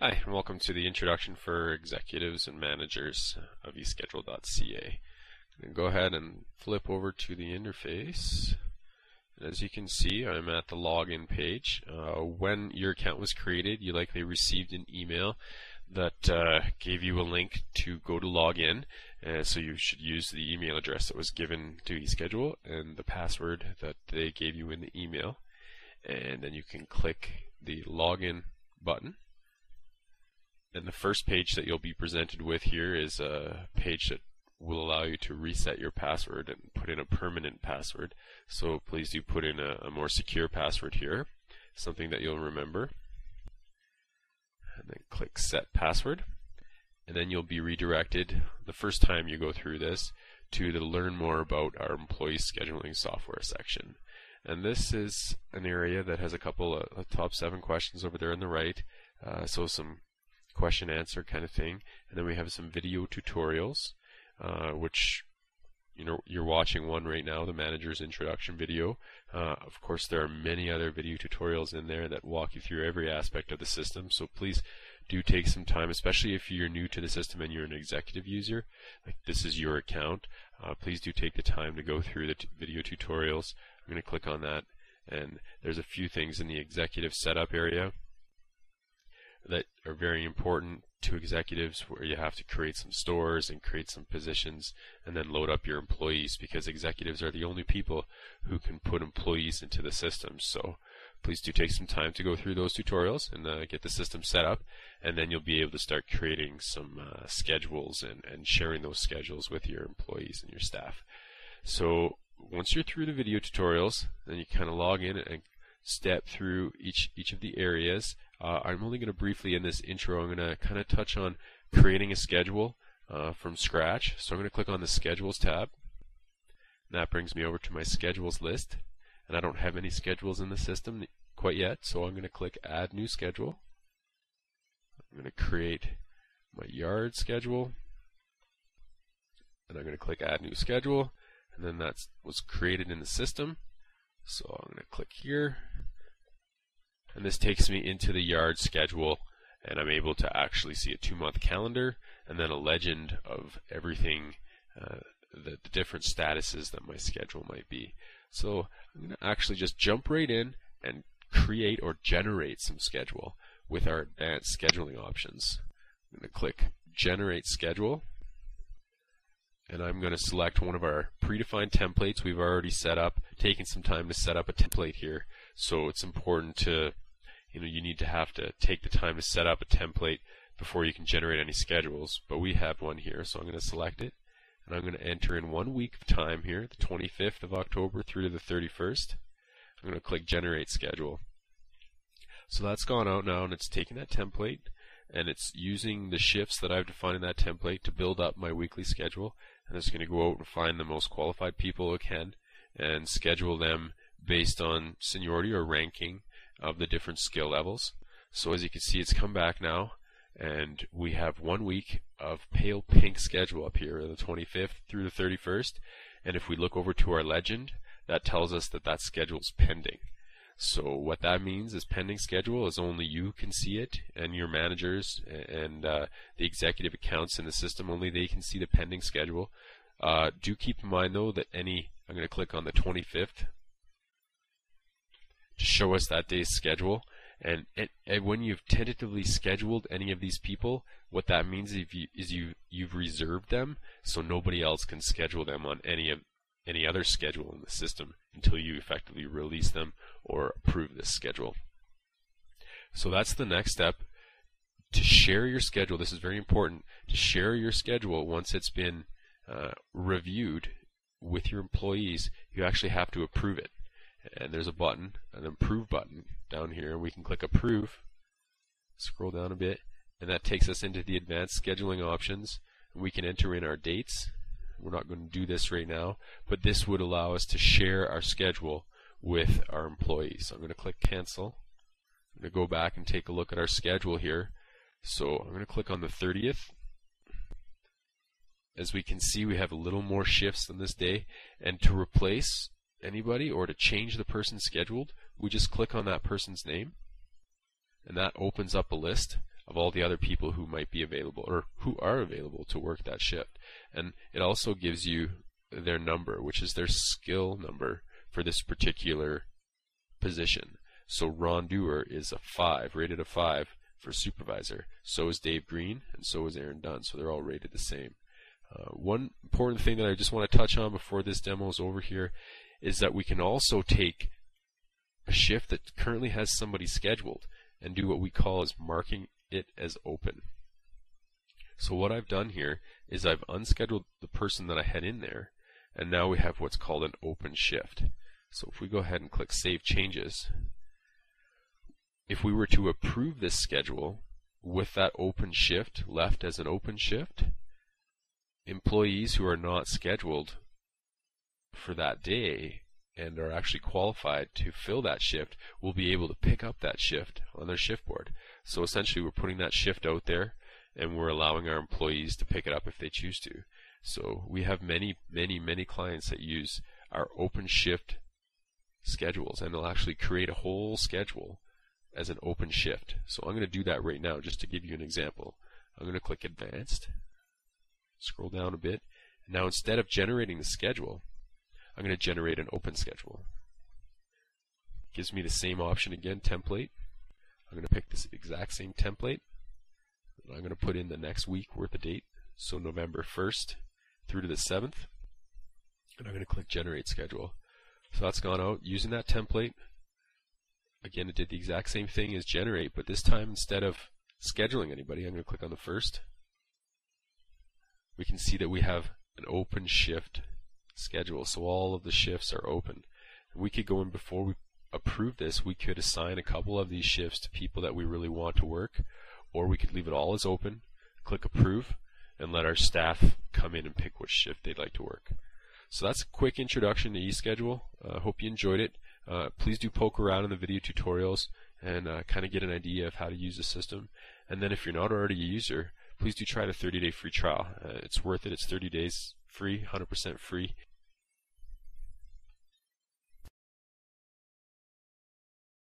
Hi, and welcome to the introduction for executives and managers of eSchedule.ca. I'm going to go ahead and flip over to the interface. And as you can see, I'm at the login page. When your account was created, you likely received an email that gave you a link to go to log in. So you should use the email address that was given to eSchedule and the password that they gave you in the email. And then you can click the login button. And the first page that you'll be presented with here is a page that will allow you to reset your password and put in a permanent password. So please do put in a more secure password here, something that you'll remember. And then click Set Password. And then you'll be redirected the first time you go through this to the Learn More About Our Employee Scheduling Software section. And this is an area that has a couple of top 7 questions over there on the right. So some question answer kind of thing, and then we have some video tutorials, which you're watching one right now, the manager's introduction video. Of course, there are many other video tutorials in there that walk you through every aspect of the system, so please do take some time, especially if you're new to the system and you're an executive user, like this is your account. Please do take the time to go through the video tutorials. I'm going to click on that, and there's a few things in the executive setup area that are very important to executives, where you have to create some stores and create some positions and then load up your employees, because executives are the only people who can put employees into the system. So please do take some time to go through those tutorials and get the system set up, and then you'll be able to start creating some schedules and sharing those schedules with your employees and your staff. So once you're through the video tutorials, then you kind of log in and step through each of the areas. I'm only going to briefly in this intro, I'm going to kind of touch on creating a schedule from scratch. So I'm going to click on the Schedules tab. And that brings me over to my schedules list. And I don't have any schedules in the system quite yet, so I'm going to click Add New Schedule. I'm going to create my yard schedule. And I'm going to click Add New Schedule. And then that was created in the system. So I'm going to click here. And this takes me into the yard schedule, and I'm able to actually see a 2-month calendar and then a legend of everything, the different statuses that my schedule might be. So I'm going to actually just jump right in and create or generate some schedule with our advanced scheduling options. I'm going to click Generate Schedule, and I'm going to select one of our predefined templates we've already set up, taking some time to set up a template here. So it's important to, you need to have to take the time to set up a template before you can generate any schedules, but we have one here, so I'm going to select it, and I'm going to enter in 1 week of time here, the 25th of October through to the 31st. I'm going to click Generate Schedule. So that's gone out now, and it's taking that template, and it's using the shifts that I've defined in that template to build up my weekly schedule, and it's going to go out and find the most qualified people it can and schedule them based on seniority or ranking of the different skill levels. So as you can see, it's come back now, and we have 1 week of pale pink schedule up here, the 25th through the 31st, and if we look over to our legend, that tells us that that schedule is pending. So what that means is pending schedule is only you can see it, and your managers and the executive accounts in the system, only they can see the pending schedule. Do keep in mind though that I'm going to click on the 25th to show us that day's schedule, and when you've tentatively scheduled any of these people, what that means is you've reserved them, so nobody else can schedule them on any other schedule in the system until you effectively release them or approve this schedule. So that's the next step. To share your schedule, this is very important, to share your schedule once it's been reviewed with your employees, you actually have to approve it. And there's a button, an Approve button down here. We can click Approve, scroll down a bit, and that takes us into the advanced scheduling options. We can enter in our dates. We're not going to do this right now, but this would allow us to share our schedule with our employees. So I'm going to click Cancel. I'm going to go back and take a look at our schedule here. So I'm going to click on the 30th. As we can see, we have a little more shifts than this day, and to replace anybody or to change the person scheduled, we just click on that person's name, and that opens up a list of all the other people who might be available or who are available to work that shift. And it also gives you their number, which is their skill number for this particular position. So Ron Dewar is a 5, rated a 5 for supervisor. So is Dave Green, and so is Aaron Dunn. So they're all rated the same. One important thing that I just want to touch on before this demo is over here is that we can also take a shift that currently has somebody scheduled and do what we call as marking it as open. So what I've done here is I've unscheduled the person that I had in there, and now we have what's called an open shift. So if we go ahead and click Save Changes, if we were to approve this schedule with that open shift left as an open shift, employees who are not scheduled for that day and are actually qualified to fill that shift will be able to pick up that shift on their shift board. So essentially we're putting that shift out there and we're allowing our employees to pick it up if they choose to. So we have many clients that use our open shift schedules, and they'll actually create a whole schedule as an open shift. So I'm going to do that right now just to give you an example. I'm going to click Advanced, scroll down a bit. Now instead of generating the schedule, I'm going to generate an open schedule. Gives me the same option again, template. I'm going to pick this exact same template. And I'm going to put in the next week worth of date, so November 1st through to the 7th. And I'm going to click Generate Schedule. So that's gone out using that template. Again, it did the exact same thing as Generate, but this time instead of scheduling anybody, I'm going to click on the 1st. We can see that we have an open shift schedule, so all of the shifts are open. We could go in before we approve this, we could assign a couple of these shifts to people that we really want to work, or we could leave it all as open, click Approve, and let our staff come in and pick which shift they'd like to work. So that's a quick introduction to eSchedule. I hope you enjoyed it. Please do poke around in the video tutorials and kind of get an idea of how to use the system. And then if you're not already a user, please do try the 30-day free trial. It's worth it. It's 30 days free, 100% free.